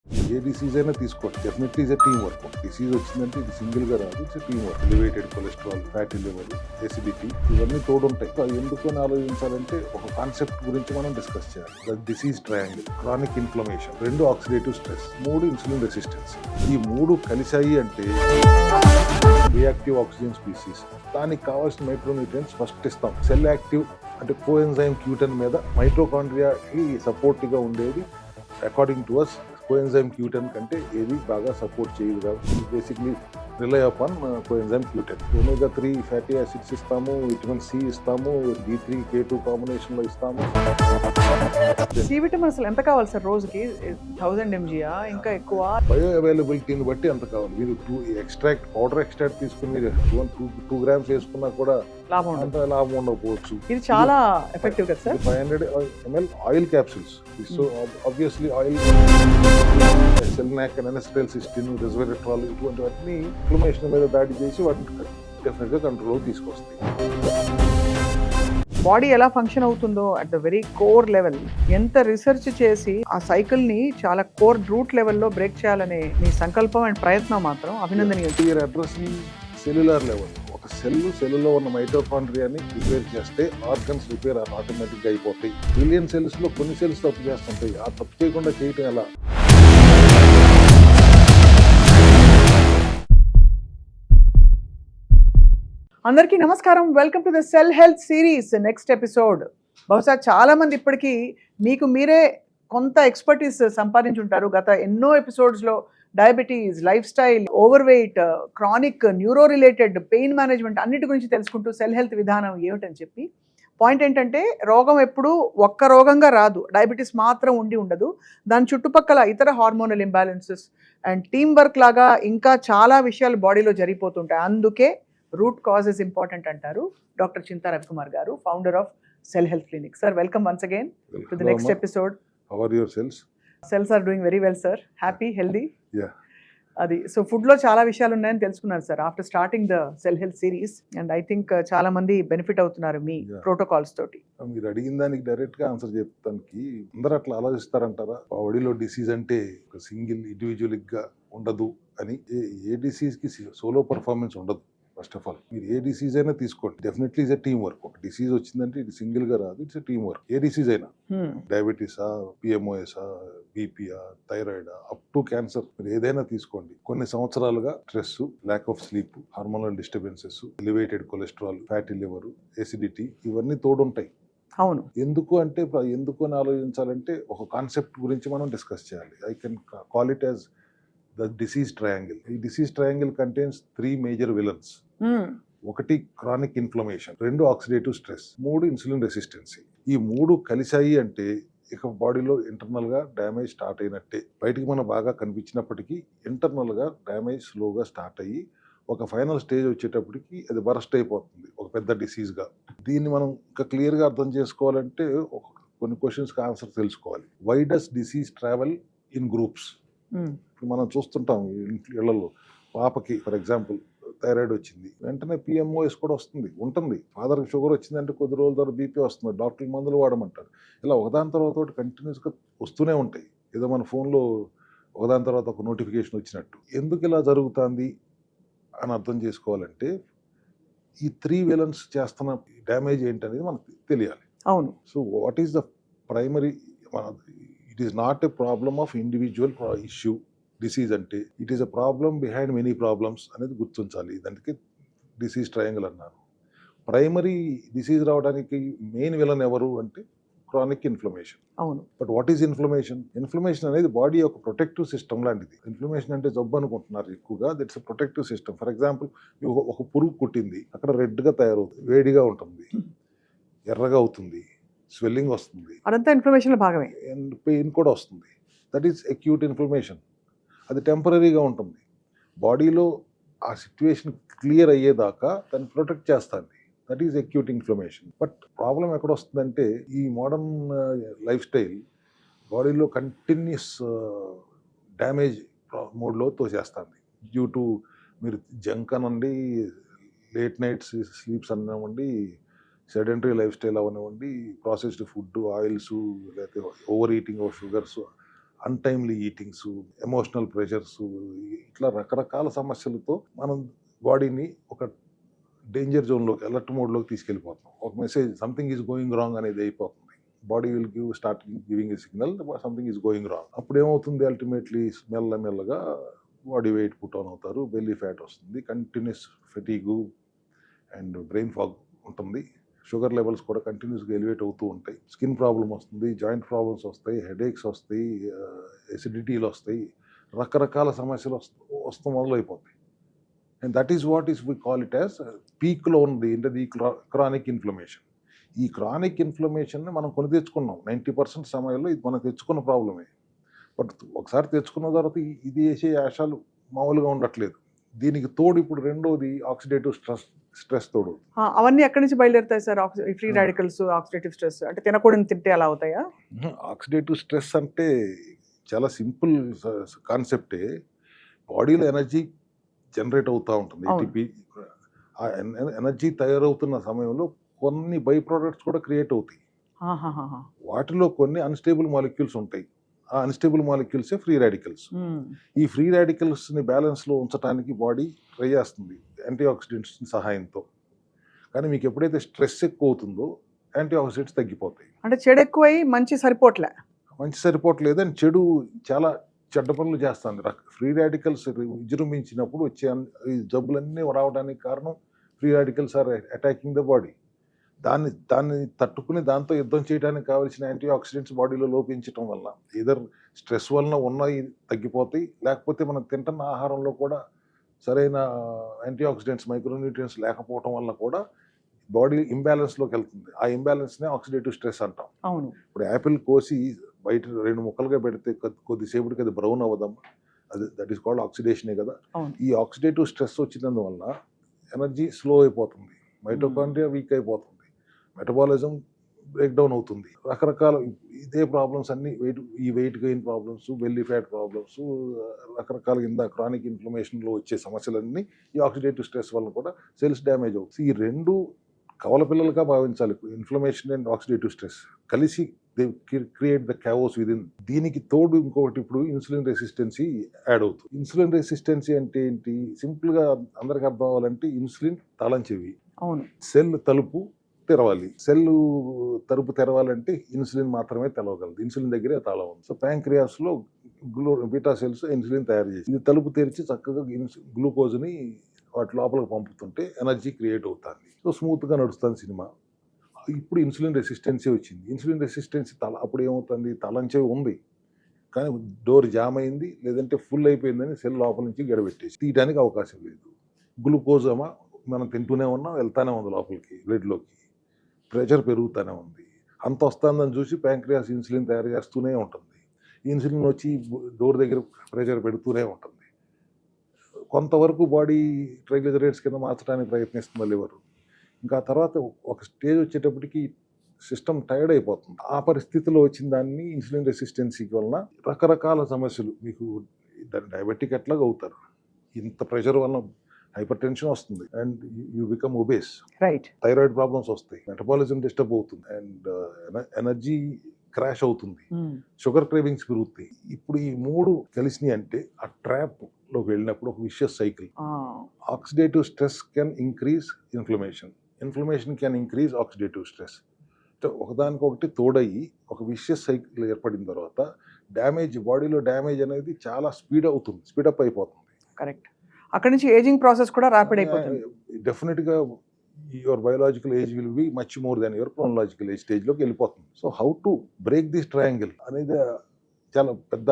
ఏ disease అయినా తీసుకోండి, definitely is a team work. Disease వచ్చిందంటే ఇది సింగిల్గా రాదు, it's team work. Elevated cholesterol, fatty level, acidity ఇవన్నీ తోడుంటాయి. ఎందుకు అని ఆలోచించాలంటే ఒక కాన్సెప్ట్ గురించి మనం డిస్కస్ చేయాలి. Disease triangle, chronic inflammation, 2 oxidative stress, 3 insulin resistance. ఈ 3 కలిసాయి అంటే రియాక్టివ్ ఆక్సిజన్ స్పీసీస్. దానికి కావాల్సిన మైక్రోన్యూట్రియన్స్ ఫస్ట్ ఇస్తాం. సెల్ యాక్టివ్ అంటే కోఎంజైమ్ Q10 మీద మైటోకాండ్రియాకి సపోర్ట్గా ఉండేది. According to us coenzyme Q10 కంటే ఏది బాగా సపోర్ట్ చేయదు కాబట్టి basically rely upon coenzyme Q10. omega-3 fatty acids ఇస్తాము, విటమిన్ C ఇస్తాము, B3 K2 కాంబినేషన్లో ఇస్తాము. సి విటమిన్ అసలు ఎంత కావాలి సార్ రోజుకి? 1000 mgయా ఇంకా ఎక్కువ? బయో అవైలబిలిటీని బట్టి ఎంత కావాలి. మీరు పౌడర్ ఎక్స్ట్రాక్ట్ తీసుకుని మీరు 2 grams వేసుకున్నా కూడా అంత లాభం ఉండకపోవచ్చు. ఇది చాలా ఎఫెక్టివ్ కదా sir. 500 ml oil capsules. So obviously oil సెల్నాక్, ఎనెస్ట్రైల్ సిస్టిన్, రెస్వెరాట్రాల్ ఇటువంటివన్నీ ఇన్ఫ్లమేషన్ మీద దాడి చేసి వాటిని డెఫినెట్గా కంట్రోల్ తీసుకొస్తాయి. బాడీ ఎలా ఫంక్షన్ అవుతుందో at the very core level ఎంత రీసెర్చ్ చేసి ఆ సైకిల్ ని చాలా కోర్ రూట్ లెవెల్లో బ్రేక్ చేయాలనే మీ సంకల్పం అండ్ ప్రయత్నం మాత్రం అభినందనీయం. Addressing cellular level. ఒక సెల్లో ఉన్న మైటోకాండ్రియాని రిపేర్ చేస్తే ఆర్గన్స్ రిపేర్ ఆటోమేటిక్గా అయిపోతాయి. బిలియన్ సెల్స్లో కొన్ని సెల్స్ తప్పు చేస్తుంటాయి. ఆ తప్పు చేయకుండా చేయటం ఎలా? అందరికీ నమస్కారం. Welcome to the cell health series next episode. బహుశా చాలా మంది ఇప్పటికీ మీకు మీరే కొంత ఎక్స్పర్టీస్ సంపాదించుంటారు. గత ఎన్నో ఎపిసోడ్స్లో diabetes, life style, over weight, chronic, neuro related, pain management అన్నిటి గురించి తెలుసుకుంటూ సెల్ హెల్త్ విధానం ఏమిటని చెప్పి. పాయింట్ ఏంటంటే రోగం ఎప్పుడు ఒక్క రోగంగా రాదు, డయాబెటీస్ మాత్రం ఉండదు. దాని చుట్టుపక్కల ఇతర hormonal imbalances and team work లాగా ఇంకా చాలా విషయాలు బాడీలో జరిగిపోతుంటాయి. అందుకే రూట్ కాజ్ ఇస్ ఇంపార్టెంట్ అంటారు డాక్టర్ చింతా రవికుమార్ గారు, founder of cell health clinic. Sir, welcome once again to the next episode. How are your cells? Cells are doing very well sir. Happy, healthy. Yeah, అది so ఫుడ్లో చాలా విషయాలు ఉన్నాయని తెలుసుకున్నాను sir after starting the cell health series. And I think చాలా మంది benefit అవుతున్నారు మీ protocols తోటి. మీరు అడిగిన దానికి డైరెక్ట్గా ఆన్సర్ చెప్తానికి అందరూ అట్లా ఆలోచిస్తారంటారా? బాడీలో డిసీజ్ అంటే ఒక సింగిల్ ఇండివిజువల్గా ఉండదు అని. ఏ డిసీజ్కి సోలో పర్ఫార్మెన్స్ ఉండదు. ఫస్ట్ ఆఫ్ ఆల్ మీరు ఏ డిసీజ్ అయినా తీసుకోండి, definitely is a team work. ఒక డిసీజ్ వచ్చిందంటే ఇది సింగిల్గా రాదు, it's a team work. A disease అయినా, డయాబెటీసా, పిఎంఓఎసా, బీపీఆ, థైరాయిడా, అప్ టు క్యాన్సర్, మీరు ఏదైనా తీసుకోండి. కొన్ని సంవత్సరాలుగా stress, lack of sleep, hormonal disturbances, elevated cholesterol, fatty liver, acidity ఇవన్నీ తోడుంటాయి. అవును. ఎందుకు అని ఆలోచించాలంటే ఒక కాన్సెప్ట్ గురించి మనం డిస్కస్ చేయాలి. I can call it as the disease triangle. ఈ disease triangle contains 3 major villains. 1 chronic inflammation, 2 oxidative stress, 3 insulin resistancy. ఈ 3 కలిసాయి అంటే ఇక బాడీలో ఇంటర్నల్గా డ్యామేజ్ స్టార్ట్ అయినట్టే. బయటికి మనం బాగా కనిపించినప్పటికీ ఇంటర్నల్గా డ్యామేజ్ స్లోగా స్టార్ట్ అయ్యి ఒక ఫైనల్ స్టేజ్ వచ్చేటప్పటికి అది బరస్ట్ అయిపోతుంది ఒక పెద్ద డిసీజ్గా. దీన్ని మనం ఇంకా క్లియర్గా అర్థం చేసుకోవాలంటే కొన్ని క్వశ్చన్స్కి ఆన్సర్ తెలుసుకోవాలి. Why does disease travel in groups? మనం చూస్తుంటాం ఇళ్లలో, పాపకి ఫర్ ఎగ్జాంపుల్ థైరాయిడ్ వచ్చింది, వెంటనే పిఎంఓఎస్ కూడా ఉంటుంది. ఫాదర్కి షుగర్ వచ్చిందంటే కొద్ది రోజుల తర్వాత బీపీ వస్తుంది, డాక్టర్ మందులు వాడమంటారు. ఇలా ఒకదాని తర్వాత ఒకటి కంటిన్యూస్గా వస్తూనే ఉంటాయి. ఏదో మన ఫోన్లో ఒకదాని తర్వాత ఒక నోటిఫికేషన్ వచ్చినట్టు. ఎందుకు ఇలా జరుగుతుంది అని అర్థం చేసుకోవాలంటే ఈ 3 విలన్స్ చేస్తున్న డ్యామేజ్ ఏంటనేది మనకు తెలియాలి. అవును. So what is the primary? It is not a problem of individual issue. Disease అంటే it is a problem behind many problems అనేది గుర్తించాలి. దానికి డిసీజ్ ట్రయాంగిల్ అన్నారు. ప్రైమరీ డిసీజ్ రావడానికి మెయిన్ విలన్ ఎవరు అంటే క్రానిక్ ఇన్ఫ్లమేషన్. అవును. But what is inflammation? Inflammation అనేది బాడీ యొక్క ప్రొటెక్టివ్ సిస్టమ్ లాంటిది. ఇన్ఫ్లమేషన్ అంటే జబ్బు అనుకుంటున్నారు ఎక్కువగా. That's a protective system. For example, ఒక పురుగు కుట్టింది, అక్కడ రెడ్గా తయారవుతుంది, వేడిగా ఉంటుంది, ఎర్రగా అవుతుంది, స్వెల్లింగ్ వస్తుంది, అదంతా ఇన్ఫ్లమేషన్లో భాగమే. అండ్ పెయిన్ కూడా వస్తుంది. That is acute inflammation. అది టెంపరీగా ఉంటుంది. బాడీలో ఆ సిచ్యువేషన్ క్లియర్ అయ్యేదాకా దాన్ని ప్రొటెక్ట్ చేస్తుంది. That is acute inflammation. But problem ఎక్కడ వస్తుందంటే ఈ మోడర్న్ లైఫ్ స్టైల్ బాడీలో కంటిన్యూస్ డ్యామేజ్ మోడ్లో తోసేస్తుంది. డ్యూ టు మీరు జంక్ అనండి, లేట్ నైట్స్ స్లీప్స్ అనివ్వండి, సెడెంటరీ లైఫ్ స్టైల్ అవనివ్వండి, ప్రాసెస్డ్ ఫుడ్, ఆయిల్స్, లేకపోతే over eating of sugars, untimely eatings, emotional pressures, ఇట్లా రకరకాల సమస్యలతో మనం బాడీని ఒక డేంజర్ జోన్లోకి, అలర్ట్ మోడ్లోకి తీసుకెళ్ళిపోతాం. ఒక message something is going wrong అనేది అయిపోతుంది. Body will start giving a signal something is going wrong. అప్పుడు ఏమవుతుంది, అల్టిమేట్లీ మెల్లగా బాడీ వెయిట్ పుట్ ఆన్ అవుతారు, బెల్లీ ఫ్యాట్ వస్తుంది, continuous fatigue and brain fog ఉంటుంది, షుగర్ లెవెల్స్ కూడా కంటిన్యూస్గా ఎలివేట్ అవుతూ ఉంటాయి, స్కిన్ ప్రాబ్లం వస్తుంది, జాయింట్ ప్రాబ్లమ్స్ వస్తాయి, హెడేక్స్ వస్తాయి, ఎసిడిటీలు వస్తాయి, రకరకాల సమస్యలు వస్తూ మొదలైపోతాయి. And that is what is we call it as పీక్లో ఉంది ఏంటది క్రానిక్ ఇన్ఫ్లమేషన్. ఈ క్రానిక్ ఇన్ఫ్లమేషన్ని మనం కొని తెచ్చుకున్నాం. 90% సమయంలో ఇది మనం తెచ్చుకున్న ప్రాబ్లమే. బట్ ఒకసారి తెచ్చుకున్న తర్వాత ఇది వేసే యాషాలు మామూలుగా ఉండట్లేదు. దీనికి తోడు ఇప్పుడు రెండోది ఆక్సిడేటివ్ స్ట్రెస్ తోడు. అవన్నీ ఎక్కడి నుంచి బయలుదేరుతాయి sir? Free radicals, oxidative stress అంటే తినకూడని తింటే అలా అవుతాయా? ఆక్సిడేటివ్ స్ట్రెస్ అంటే చాలా సింపుల్ కాన్సెప్టే. బాడీలో ఎనర్జీ జనరేట్ అవుతూ ఉంటుంది, ఏటీపీ. ఆ ఎనర్జీ తయారవుతున్న సమయంలో కొన్ని బై ప్రోడక్ట్స్ కూడా క్రియేట్ అవుతాయి. వాటిలో కొన్ని అన్స్టేబుల్ మాలిక్యూల్స్ ఉంటాయి. ఆ అన్స్టేబుల్ మాలిక్యూల్సే ఫ్రీ రాడికల్స్. ఈ ఫ్రీ రాడికల్స్ని బ్యాలెన్స్లో ఉంచడానికి బాడీ ట్రై చేస్తుంది యాంటీ ఆక్సిడెంట్స్ సహాయంతో. కానీ మీకు ఎప్పుడైతే స్ట్రెస్ ఎక్కువ అవుతుందో యాంటీ ఆక్సిడెంట్స్ తగ్గిపోతాయి. అంటే చెడు ఎక్కువై మంచి సరిపోవట్లేదు అని చెడు చాలా చెడ్డ పనులు చేస్తుంది. ఫ్రీ రాడికల్స్ విజృంభించినప్పుడు వచ్చే ఈ జబ్బులన్నీ రావడానికి కారణం free radicals are attacking the body. దాన్ని తట్టుకుని దాంతో యుద్ధం చేయడానికి కావాల్సిన యాంటీ ఆక్సిడెంట్స్ బాడీలో లోపించడం వల్ల ఇదర్ స్ట్రెస్ వలన ఉన్నవి తగ్గిపోతాయి, లేకపోతే మనం తింటున్న ఆహారంలో కూడా సరైన యాంటీ ఆక్సిడెంట్స్, మైక్రోన్యూట్రియన్స్ లేకపోవడం వల్ల కూడా బాడీ ఇంబ్యాలెన్స్లోకి వెళ్తుంది. ఆ ఇంబ్యాలెన్స్నే ఆక్సిడేటివ్ స్ట్రెస్ అంటాం. అవును. ఇప్పుడు యాపిల్ కోసి బయట 2 ముక్కలుగా పెడితే కొద్దిసేపటికి అది బ్రౌన్ అవ్వదాం, అది దట్ ఈస్ కాల్డ్ ఆక్సిడేషనే కదా. ఈ ఆక్సిడేటివ్ స్ట్రెస్ వచ్చినందువల్ల ఎనర్జీ స్లో అయిపోతుంది, మైటోకాండ్రియా వీక్ అయిపోతుంది, మెటబాలిజం బ్రేక్ డౌన్ అవుతుంది, రకరకాల ఇదే ప్రాబ్లమ్స్ అన్ని weight gain problems, belly fat problems, రకరకాల కింద క్రానిక్ ఇన్ఫ్లమేషన్లో వచ్చే సమస్యలన్నీ ఈ ఆక్సిడేటివ్ స్ట్రెస్ వల్ల కూడా సెల్స్ డ్యామేజ్ అవుతుంది. ఈ రెండు కవల పిల్లలుగా భావించాలి. ఇన్ఫ్లమేషన్ అండ్ ఆక్సిడేటివ్ స్ట్రెస్ కలిసి they create the chaos within. దీనికి తోడు ఇంకొకటి ఇప్పుడు ఇన్సులిన్ రెసిస్టెన్సీ యాడ్ అవుతుంది. ఇన్సులిన్ రెసిస్టెన్సీ అంటే ఏంటి? సింపుల్గా అందరికి అర్థం అవ్వాలంటే ఇన్సులిన్ తాళం చెవి. అవును. సెల్ తలుపు తెరవాలి. సెల్ తలుపు తెరవాలంటే ఇన్సులిన్ మాత్రమే తెరవగలదు. ఇన్సులిన్ దగ్గరే తాళం ఉంది. సో ప్యాంక్రియాస్లో బీటా సెల్స్ ఇన్సులిన్ తయారు చేసి ఇది తలుపు తెరిచి చక్కగా గ్లూకోజ్ని వాటి లోపలికి పంపుతుంటే ఎనర్జీ క్రియేట్ అవుతుంది. సో స్మూత్గా నడుస్తుంది సినిమా. ఇప్పుడు ఇన్సులిన్ రెసిస్టెన్సీ వచ్చింది. ఇన్సులిన్ రెసిస్టెన్సీ అప్పుడు ఏమవుతుంది, తలంచేవి ఉంది కానీ డోర్ జామ్ అయింది, లేదంటే ఫుల్ అయిపోయిందని సెల్ లోపల నుంచి గడబెట్టేసి తీయడానికి అవకాశం లేదు. గ్లూకోజ్ ఏమో మనం తింటూనే ఉన్నాం, వెళ్తానే ఉంది లోపలికి, బ్లడ్లోకి ప్రెషర్ పెరుగుతూనే ఉంది. అంత వస్తుందని చూసి ప్యాంక్రియాస్ ఇన్సులిన్ తయారు చేస్తూనే ఉంటుంది. ఇన్సులిన్ వచ్చి డోర్ దగ్గర ప్రెషర్ పెడుతూనే ఉంటుంది. కొంతవరకు బాడీ ట్రైగ్లిజరైడ్స్ కింద మార్చడానికి ప్రయత్నిస్తుంది లివర్. ఇంకా తర్వాత ఒక స్టేజ్ వచ్చేటప్పటికి సిస్టమ్ టైర్డ్ అయిపోతుంది. ఆ పరిస్థితిలో వచ్చిన దాన్ని ఇన్సులిన్ రెసిస్టెన్సీకి వలన రకరకాల సమస్యలు, మీకు డయాబెటిక్ ఎట్లాగా అవుతారు, ఇంత ప్రెషర్ వలన హైపర్ టెన్షన్ వస్తుంది and you become obese, right, thyroid problems వస్తాయి, మెటబాలిజం డిస్టర్బ్ అవుతుంది అండ్ ఎనర్జీ క్రాష్ అవుతుంది, షుగర్ క్రేవింగ్స్ పెరుగుతాయి. ఇప్పుడు ఈ మూడు కలిసినాయి అంటే ఆ ట్రాప్ లోకి వెళ్ళినప్పుడు ఒక vicious cycle. Oxidative stress can increase inflammation, inflammation can increase oxidative stress. ఒకదానికొకటి తోడయ్యి ఒక విషియస్ సైకిల్ ఏర్పడిన తర్వాత డ్యామేజ్, బాడీలో డ్యామేజ్ అనేది చాలా స్పీడప్ అయిపోతుంది. కరెక్ట్. అక్కడి నుంచి ఏజింగ్ ప్రాసెస్ కూడా ర్యాపిడ్ అయిపోతుంది. డెఫినెట్గా your biological age will be much more than your chronological age స్టేజ్లోకి వెళ్ళిపోతుంది. So how to break this triangle అనేది చాలా పెద్ద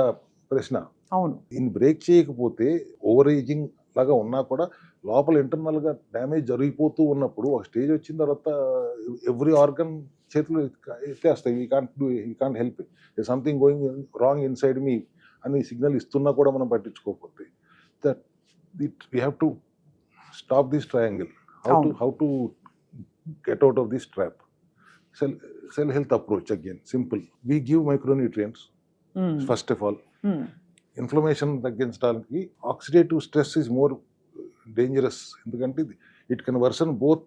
ప్రశ్న. అవును. దీన్ని బ్రేక్ చేయకపోతే ఓవర్ ఏజింగ్ లాగా ఉన్నా కూడా లోపల ఇంటర్నల్గా డ్యామేజ్ జరిగిపోతూ ఉన్నప్పుడు ఒక స్టేజ్ వచ్చిన తర్వాత ఎవ్రీ ఆర్గన్ చేతులు ఎత్తేస్తాయి. You can't help it, something going wrong inside me అని సిగ్నల్ ఇస్తున్నా కూడా మనం పట్టించుకోకపోతే that we have to stop this triangle. How to get out of this trap? Cell health approach again, simple. We give micronutrients first of all. Inflammation తగ్గించడానికి oxidative stress is more dangerous ఎందుకంటే it can worsen both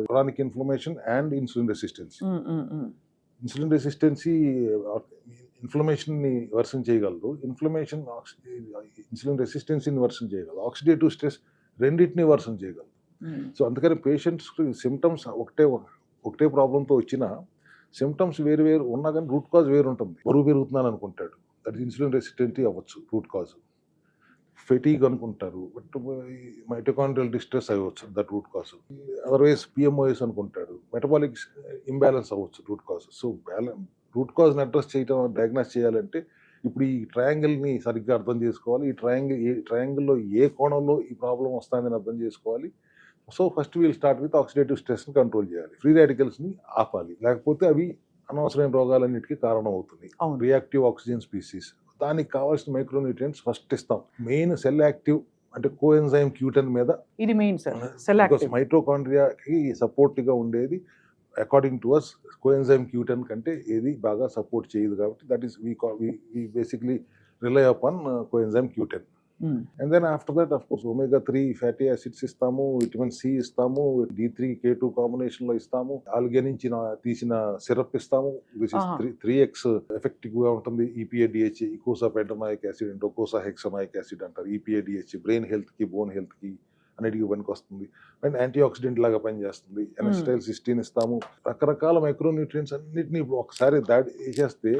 chronic inflammation and insulin resistance. Insulin resistance ఇన్ఫ్లమేషన్ని worsen చేయగలదు, insulin రెసిస్టెన్సీని worsen చేయగలదు, oxidative stress రెండింటిని worsen చేయగలదు. So అందుకని patients symptoms ఒకటే ప్రాబ్లంతో వచ్చినా సిమ్టమ్స్ వేరు వేరు ఉన్నా కానీ రూట్ కాజ్ వేరు ఉంటుంది. బరువు పెరుగుతున్నాను అనుకుంటాడు, దట్ ఇన్సులిన్ రెసిస్టెంటీ అవ్వచ్చు రూట్ కాజ్. ఫెటీగ్ అనుకుంటారు, బట్ మైటోకాండ్రియల్ డిస్ట్రెస్ అవ్వచ్చు that root cause. Otherwise PMOS అనుకుంటాడు, మెటబాలిక్ ఇంబ్యాలెన్స్ అవ్వచ్చు రూట్ కాజ్. సో రూట్ కాజ్ని అడ్రస్ చేయడం, డయాగ్నోస్ చేయాలంటే ఇప్పుడు ఈ ట్రయాంగిల్ని సరిగ్గా అర్థం చేసుకోవాలి. ఈ ట్రయాంగిల్లో ఏ కోణంలో ఈ ప్రాబ్లం వస్తుందని అర్థం చేసుకోవాలి. So first we'll start with oxidative స్ట్రెస్ని కంట్రోల్ చేయాలి, ఫ్రీ రాడికల్స్ని ఆపాలి, లేకపోతే అవి అనవసరమైన రోగాలన్నిటికీ కారణం అవుతుంది. రియాక్టివ్ ఆక్సిజన్ స్పీసీస్, దానికి కావాల్సిన మైక్రోన్యూట్రియంట్స్ ఫస్ట్ ఇస్తాం. మెయిన్ సెల్ యాక్టివ్ అంటే కోఎన్జైమ్ క్యూటన్ మీద ఇది మెయిన్ సార్. సెల్ యాక్టివ్ మైటోకాండ్రియాకి సపోర్ట్గా ఉండేది. అకార్డింగ్ టు అస్ కోఎన్జైమ్ క్యూటన్ కంటే ఏది బాగా సపోర్ట్ చేయదు, కాబట్టి that is we basically rely upon coenzyme Q10. And then after that, of course, omega-3 fatty acids ఇస్తాము, విటమిన్ సి ఇస్తాము, D3 K2 కాంబినేషన్లో ఇస్తాము, ఆల్గే నుంచి తీసిన సిరప్ ఇస్తాము, విచ్ ఇస్ 3x ఎఫెక్టివ్గా ఉంటుంది. EPA-DHA, ఇకోసాపెంటమాయిక్ యాసిడ్, డోకోసా హెక్సమాయిక్ యాసిడ్ అంటారు. EPA-DHA బ్రెయిన్ హెల్త్కి, బోన్ హెల్త్కి అన్నిటికీ పనికి వస్తుంది. అండ్ యాంటీ ఆక్సిడెంట్ లాగా పనిచేస్తుంది. ఎనస్టైల్ సిస్టీన్ ఇస్తాము. రకరకాల మైక్రోన్యూట్రియంట్స్ అన్నిటిని ఇప్పుడు ఒకసారి దాడి చేస్తే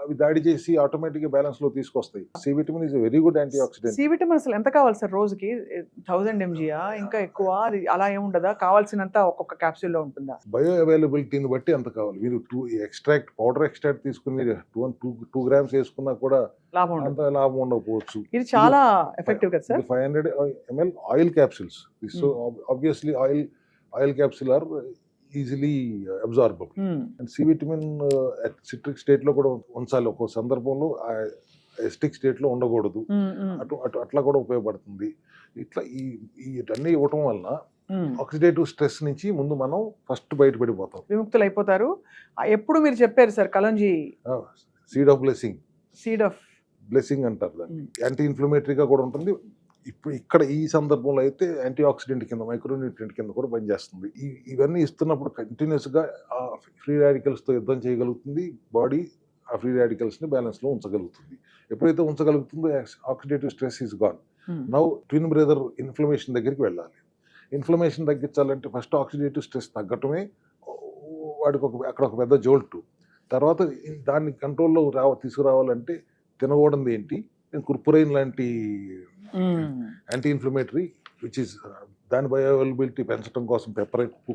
అవి దాడి చేసి ఆటోమేటిక్గా బ్యాలెన్స్ లో తీసుకొస్తాయి. C vitamin is very good antioxidant. C vitamin అసలు ఎంత కావాలి సార్ రోజుకి? 1000 mg ఇంకా ఎక్కువ? అలా ఏముండదా? కావాల్సినంత ఒక్కొక్క క్యాప్సూల్ లో ఉంటుందా? బయో అవైలబిలిటీని బట్టి ఎంత కావాలి. మీరు పౌడర్ ఎక్స్ట్రాక్ట్ తీసుకుని మీరు 2 grams వేసుకున్నా కూడా అంత లాభం ఉండకపోవచ్చు. ఇది చాలా ఎఫెక్టివ్ కదా sir. 500 ml oil capsules. So obviously oil capsule are easily absorbable. And C vitamin citric state లో కూడా ఉంచాలి, ఒక్కో సందర్భంలో ఎస్టిక్ స్టేట్ లో ఉండకూడదు. అట్లా కూడా ఉపయోగపడుతుంది. ఇట్లా వీటన్నీ ఇవ్వటం వలన ఆక్సిడేటివ్ స్ట్రెస్ నుంచి ముందు మనం ఫస్ట్ బయటపడిపోతాం, విముక్తులు అయిపోతారు. ఎప్పుడు మీరు చెప్పారు sir kalonji seed of blessing అంటారు దాన్ని. యాంటీ ఇన్ఫ్లమేటరీగా కూడా ఉంటుంది. ఇప్పుడు ఇక్కడ ఈ సందర్భంలో అయితే యాంటీ ఆక్సిడెంట్ కింద, మైక్రోన్యూట్రియంట్ కింద కూడా పనిచేస్తుంది. ఇవన్నీ ఇస్తున్నప్పుడు కంటిన్యూస్గా ఆ ఫ్రీ రాడికల్స్తో యుద్ధం చేయగలుగుతుంది బాడీ. ఆ ఫ్రీ రాడికల్స్ని బ్యాలెన్స్లో ఉంచగలుగుతుంది. ఎప్పుడైతే ఉంచగలుగుతుందో oxidative stress is gone. Now twin brother inflammation దగ్గరికి వెళ్ళాలి. ఇన్ఫ్లమేషన్ తగ్గించాలంటే ఫస్ట్ ఆక్సిడేటివ్ స్ట్రెస్ తగ్గటమే వాడికి అక్కడ ఒక పెద్ద జోల్టు. తర్వాత దాన్ని కంట్రోల్లో తీసుకురావాలంటే తినకూడదు ఏంటి, కుర్పురైన్ లాంటి యాంటీ ఇన్ఫ్లమేటరీ విచ్ ఇస్ దాని బయో అవైలబిలిటీ పెంచడం కోసం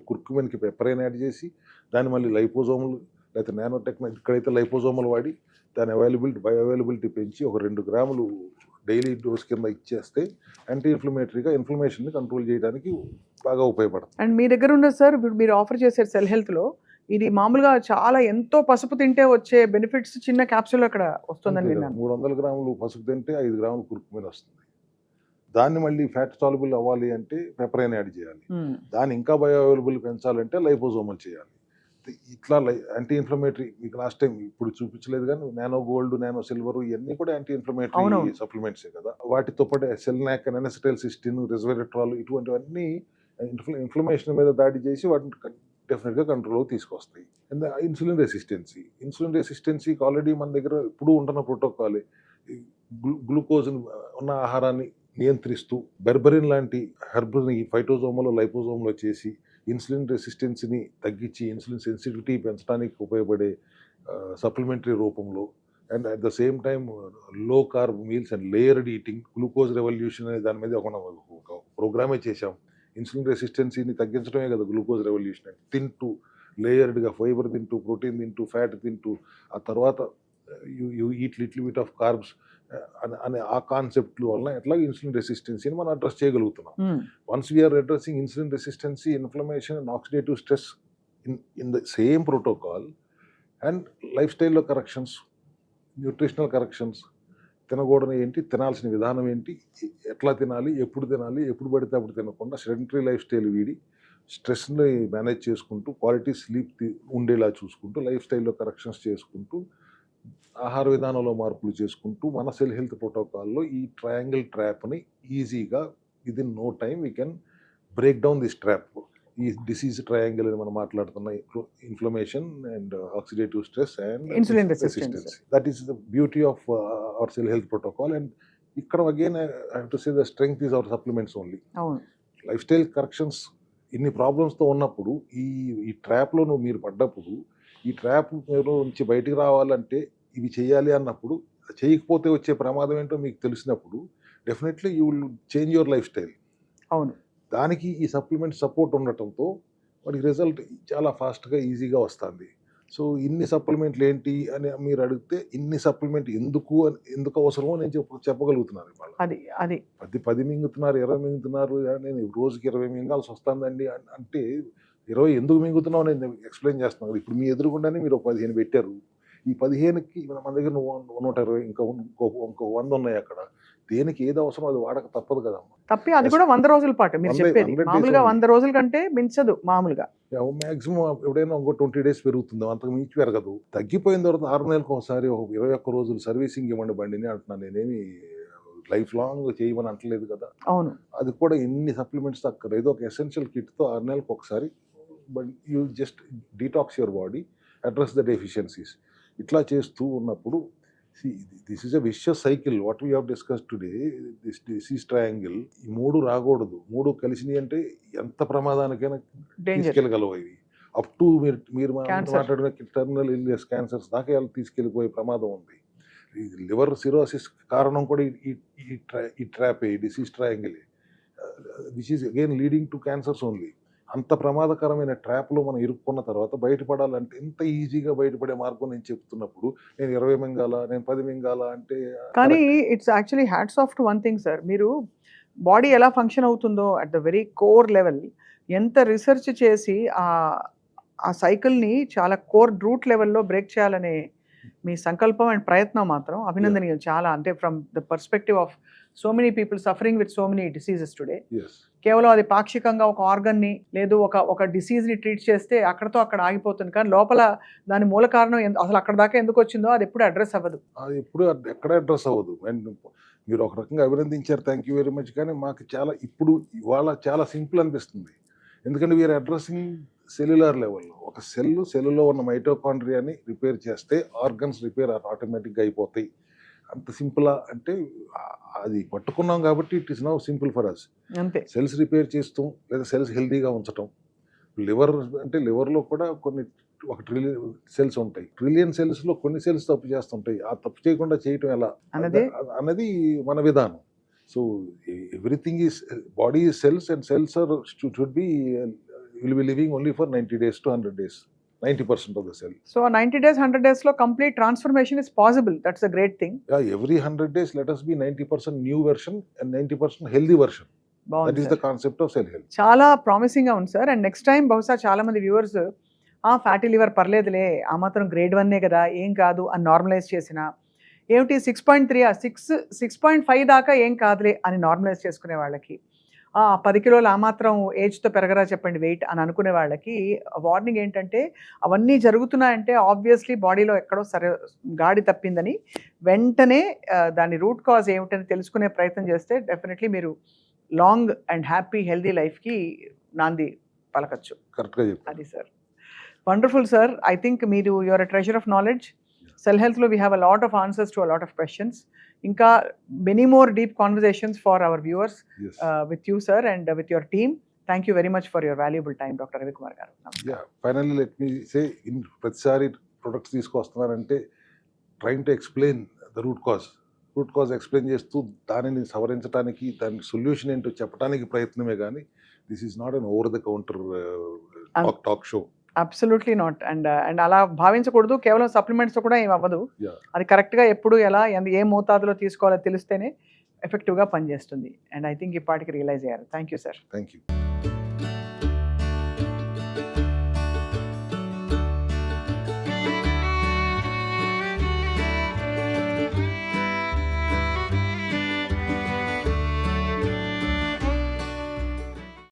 కుర్కుమిన్కి పెప్పరైన్ యాడ్ చేసి దాన్ని మళ్ళీ లైపోజోములు లేకపోతే నానోటెక్నాలజీ, ఇక్కడైతే లైపోజోములు వాడి దాని బయో అవైలబిలిటీ పెంచి ఒక 2 grams డైలీ డోస్ కింద ఇచ్చేస్తే యాంటీ ఇన్ఫ్లమేటరీగా ఇన్ఫ్లమేషన్ని కంట్రోల్ చేయడానికి బాగా ఉపయోగపడుతుంది. అండ్ మీ దగ్గర ఉన్నది సార్, ఇప్పుడు మీరు ఆఫర్ చేసే సెల్ హెల్త్లో ఇది మామూలుగా చాలా ఎంతో పసుపు తింటే వచ్చే బెనిఫిట్స్ చిన్న క్యాప్సూల్ అక్కడ వస్తుందని విన్నాను. 300 grams పసుపు తింటే 5 grams కుర్కుమిన్ వస్తుంది. దాన్ని మళ్ళీ ఫ్యాట్ సాల్యుబుల్ అవ్వాలి అంటే పెప్పరైన్ యాడ్ చేయాలి. దాన్ని ఇంకా బయో అవైలబుల్ పెంచాలంటే లైపోజోమల్ చేయాలి. ఇట్లా యాంటీ ఇన్ఫ్లమేటరీ మీకు లాస్ట్ టైం ఇప్పుడు చూపించలేదు కానీ నానో గోల్డ్, నానో సిల్వర్ ఇవన్నీ కూడా యాంటీ ఇన్ఫ్లమేటరీ సప్లిమెంట్సే కదా. వాటితో పాటు సెల్నాక్, ఎనెసిటైల్ సిస్టిన్, రెస్వెరట్రాల్ ఇటువంటివన్నీ ఇన్ఫ్లమేషన్ మీద దాడి చేసి వాటిని డెఫినెట్గా కంట్రోల్లోకి తీసుకొస్తాయి. అండ్ ఇన్సులిన్ రెసిస్టెన్సీకి ఆల్రెడీ మన దగ్గర ఇప్పుడు ఉంటున్న ప్రోటోకాలే గ్లూకోజ్ ఉన్న ఆహారాన్ని నియంత్రిస్తూ బెర్బరిన్ లాంటి హెర్బ్ని ఫైటోజోమలో, లైపోజోమలో చేసి ఇన్సులిన్ రెసిస్టెన్సీని తగ్గించి ఇన్సులిన్ సెన్సిటివిటీ పెంచడానికి ఉపయోగపడే సప్లిమెంటరీ రూపంలో. And at the same time లో carb meals and layered eating, glucose revolution అనే దాని మీద ఒక ప్రోగ్రామే చేశాం. ఇన్సులిన్ రెసిస్టెన్సీని తగ్గించడమే కదా గ్లూకోజ్ రెవల్యూషన్. తింటూ లేయర్డ్గా ఫైబర్ తింటూ, ప్రోటీన్ తింటూ, ఫ్యాట్ తింటూ, ఆ తర్వాత you eat little bit of carbs అనే ఆ కాన్సెప్ట్ వల్ల ఎట్లా ఇన్సులిన్ రెసిస్టెన్సీని మనం అడ్రస్ చేయగలుగుతున్నాం. Once we're addressing insulin resistance, inflammation and oxidative stress in the same protocol and life స్టైల్లో కరెక్షన్స్, న్యూట్రిషనల్ కరెక్షన్స్, తినకూడని ఏంటి, తినాల్సిన విధానం ఏంటి, ఎట్లా తినాలి, ఎప్పుడు పడితే అప్పుడు తినకుండా సెడెంటరీ లైఫ్ స్టైల్ వీడి స్ట్రెస్ని మేనేజ్ చేసుకుంటూ క్వాలిటీ స్లీప్ ఉండేలా చూసుకుంటూ లైఫ్ స్టైల్లో కరెక్షన్స్ చేసుకుంటూ ఆహార విధానంలో మార్పులు చేసుకుంటూ మన సెల్ హెల్త్ ప్రోటోకాల్లో ఈ ట్రయాంగిల్ ట్రాప్ని ఈజీగా within no time we can break down this trap. ఈ డిసీజ్ ట్రయాంగిల్ అని మనం మాట్లాడుతున్న inflammation and oxidative stress and Insulin resistance. That is the beauty of our cell health protocol. And ఇక్కడ again I have to say the strength is our supplements only. అవును. Life style corrections ఇన్ని ప్రాబ్లమ్స్తో ఉన్నప్పుడు ఈ ట్రాప్లో మీరు పడ్డప్పుడు ఈ ట్రాప్ నుంచి బయటికి రావాలంటే ఇవి చేయాలి అన్నప్పుడు చేయకపోతే వచ్చే ప్రమాదం ఏంటో మీకు తెలిసినప్పుడు definitely you will change your life style. అవును. దానికి ఈ సప్లిమెంట్ సపోర్ట్ ఉండటంతో వాడికి రిజల్ట్ చాలా ఫాస్ట్గా ఈజీగా వస్తుంది. సో ఇన్ని సప్లిమెంట్లు ఏంటి అని మీరు అడిగితే ఇన్ని సప్లిమెంట్ ఎందుకు అవసరమో నేను చెప్పగలుగుతున్నాను. అది 10 మింగుతున్నారు, 20 మింగుతున్నారు, నేను రోజుకి 20 మింగాల్సి వస్తుందండి అంటే 20 ఎందుకు మింగుతున్నావు నేను ఎక్స్ప్లెయిన్ చేస్తున్నాను. ఇప్పుడు మీ ఎదురుగుండానే మీరు 15 పెట్టారు. ఈ 15కి మన దగ్గర 120 ఇంకో 100 ఉన్నాయి అక్కడ. దేనికి ఏది అవసరం అది వాడక తప్పదు కదమ్మా. తప్పి అది కూడా 100 రోజుల పాటు మీరు 100 చెప్పేది. 100 మామూలుగా days 100 రోజుల కంటే మించదు మామూలుగా. మాక్సిమం ఎప్పుడైనా ఇంకో 20 days పెరుగుతుంది, అంతకు మించి పెరగదు. తగ్గిపోయిన తర్వాత 6 నెలలకు ఒకసారి 21 రోజులు సర్వీసింగ్ ఇవ్వండి బండిని అంటున్నాను. నేనేమి లైఫ్ లాంగ్ చేయమని అంటలేదు కదా. అవును. అది కూడా ఎన్ని సప్లిమెంట్స్ అక్కడ ఏదో ఒక ఎసెన్షియల్ కిట్తో 6 నెలలకు ఒకసారి you just detox your body, address the deficiencies. ఇట్లా చేస్తూ ఉన్నప్పుడు this is a vicious cycle. What we have discuss today, this disease triangle. ఈ 3 రాకూడదు. 3 కలిసినాయి అంటే ఎంత ప్రమాదానికైనా తీసుకెళ్ళగలవు ఇవి. అప్ టు మీరు మాట్లాడిన టెర్మినల్ ఇల్నెస్, క్యాన్సర్స్ దాకా తీసుకెళ్ళిపోయే ప్రమాదం ఉంది. లివర్ సిరోసిస్ కారణం కూడా ఈ ట్రాపే, ఈ disease triangle. This is again leading to cancers only. అంత ప్రమాదకరమైన ట్రాప్లో మనం ఇరుక్కున్న తర్వాత బయటపడాలంటే ఎంత ఈజీగా బయటపడే మార్గం నేను చెప్తున్నప్పుడు నేను 20 మింగాల, నేను 10 మింగాల అంటే. కానీ it's actually hats off to one thing sir. మీరు బాడీ ఎలా ఫంక్షన్ అవుతుందో at the very core level ఎంత రీసెర్చ్ చేసి ఆ సైకిల్ని చాలా కోర్ రూట్ లెవెల్లో బ్రేక్ చేయాలనే మీ సంకల్పం అండ్ ప్రయత్నం మాత్రం అభినందనీయం చాలా. అంటే from the perspective of so many people suffering with so many diseases today. కేవలం అది పాక్షికంగా ఒక ఆర్గన్ని లేదు ఒక డిసీజ్ని ట్రీట్ చేస్తే అక్కడతో అక్కడ ఆగిపోతుంది. కానీ లోపల దాని మూల కారణం అసలు అక్కడ దాకా ఎందుకు వచ్చిందో అది ఎప్పుడు అడ్రస్ అవ్వదు. అది ఎప్పుడు ఎక్కడ అడ్రస్ అవ్వదు. అండ్ మీరు ఒక రకంగా అభినందించారు, థ్యాంక్ యూ వెరీ మచ్. కానీ మాకు ఇప్పుడు ఇవాళ చాలా సింపుల్ అనిపిస్తుంది. ఎందుకంటే వీఆర్ అడ్రస్సింగ్ సెల్యులర్ లెవెల్లో. ఒక సెల్లులో ఉన్న మైటోకాండ్రియాని రిపేర్ చేస్తే ఆర్గన్స్ రిపేర్ ఆటోమేటిక్గా అయిపోతాయి. అంత సింపుల్ అంటే అది పట్టుకున్నాం కాబట్టి it is now simple for us. అంతే. సెల్స్ రిపేర్ చేస్తాం లేదా సెల్స్ హెల్తీగా ఉంచటం. లివర్ అంటే లివర్లో కూడా కొన్ని 1 ట్రిలియన్ సెల్స్ ఉంటాయి. ట్రిలియన్ సెల్స్లో కొన్ని సెల్స్ తప్పు చేస్తుంటాయి. ఆ తప్పు చేయకుండా చేయటం ఎలా అన్నది మన విధానం. So everything is body is cells and cells should be will be living only for 90 days to 100 days. 90% of the cell. So 90 days, 100 days lo complete transformation is possible. That's a great thing. Yeah, every 100 days let us be 90% new version and 90% healthy version. That is the concept of cell health. చాలా promising గా ఉంది sir. And next time బహుశా చాలా మంది viewers fatty liver పర్లేదులే, ఆ మాత్రం grade 1 కదా, ఏం కాదు అని నార్మలైజ్ చేసిన, ఏమిటి 6.3 6.5 దాకా ఏం కాదులే అని నార్మలైజ్ చేసుకునే వాళ్ళకి, 10 కిలోలు ఆ మాత్రం ఏజ్తో పెరగరా చెప్పండి వెయిట్ అని అనుకునే వాళ్ళకి వార్నింగ్ ఏంటంటే అవన్నీ జరుగుతున్నాయంటే ఆబ్వియస్లీ బాడీలో ఎక్కడో గాడి తప్పిందని వెంటనే దాని రూట్ కాజ్ ఏమిటని తెలుసుకునే ప్రయత్నం చేస్తే డెఫినెట్లీ మీరు లాంగ్ అండ్ హ్యాపీ హెల్దీ లైఫ్కి నాంది పలకచ్చు. కరెక్ట్గా చెప్పారు. అది sir. Wonderful sir. I think మీరు you're a treasure of knowledge. Cell హెల్త్లో we have a lot of answers to a lot of questions. ఇంకా many more deep conversations for our viewers with you sir and with your team. Thank you very much for your valuable time doctor Ravikumar గారు. Finally let me say, ప్రతిసారి products తీసుకొస్తున్నారంటే trying to explain the root cause explain చేస్తూ దానిని సవరించడానికి దాని solution ఏంటో చెప్పడానికి ప్రయత్నమే కానీ this is not an over the counter talk show. Absolutely not. And అలా భావించకూడదు. కేవలం సప్లిమెంట్స్తో కూడా ఏం అవ్వదు. అది కరెక్ట్గా ఎప్పుడు ఎలా ఏ మోతాదులో తీసుకోవాలో తెలిస్తేనే ఎఫెక్టివ్గా పనిచేస్తుంది. అండ్ ఐ థింక్ ఇప్పటికి రియలైజ్ అయ్యారు. Thank you sir. Thank you.